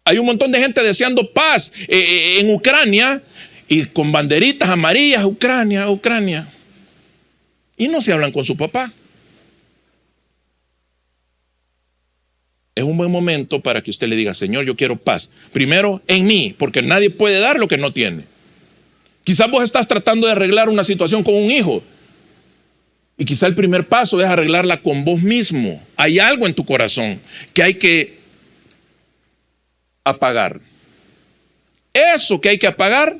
Hay un montón de gente deseando paz en Ucrania y con banderitas amarillas, Ucrania, Ucrania. Y no se hablan con su papá. Es un buen momento para que usted le diga, Señor, yo quiero paz. Primero en mí, porque nadie puede dar lo que no tiene. Quizás vos estás tratando de arreglar una situación con un hijo. Y quizá el primer paso es arreglarla con vos mismo. Hay algo en tu corazón que hay que apagar. Eso que hay que apagar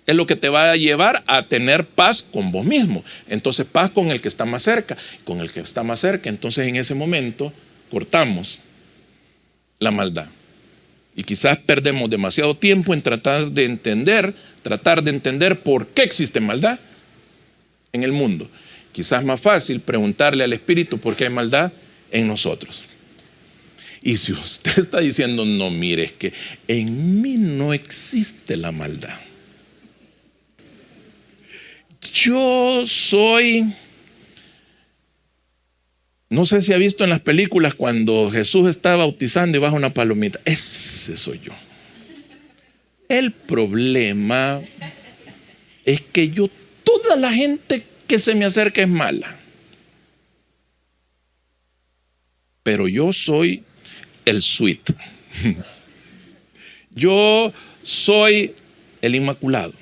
es lo que te va a llevar a tener paz con vos mismo. Entonces paz con el que está más cerca. Con el que está más cerca, entonces en ese momento cortamos la maldad. Y quizás perdemos demasiado tiempo en tratar de entender por qué existe maldad en el mundo. Quizás más fácil preguntarle al Espíritu por qué hay maldad en nosotros. Y si usted está diciendo, no, mire, es que en mí no existe la maldad. Yo soy, no sé si ha visto en las películas cuando Jesús está bautizando y baja una palomita. Ese soy yo. El problema es que toda la gente que se me acerca es mala. Pero yo soy el sweet. Yo soy el inmaculado.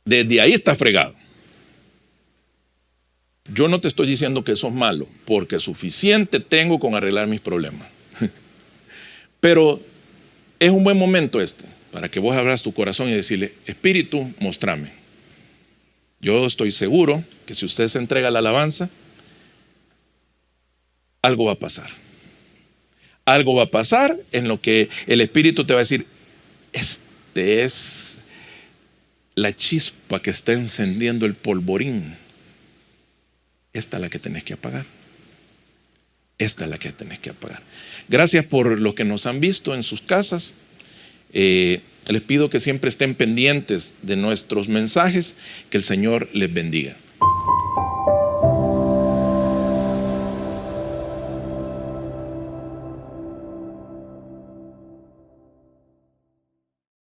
Desde ahí está fregado. Yo no te estoy diciendo que sos malo, porque suficiente tengo con arreglar mis problemas. Pero es un buen momento para que vos abras tu corazón y decirle, Espíritu, mostrame. Yo estoy seguro que si usted se entrega a la alabanza, algo va a pasar. Algo va a pasar en lo que el Espíritu te va a decir, este es la chispa que está encendiendo el polvorín. Esta es la que tenés que apagar. Esta es la que tenés que apagar. Gracias por los que nos han visto en sus casas. Les pido que siempre estén pendientes de nuestros mensajes. Que el Señor les bendiga.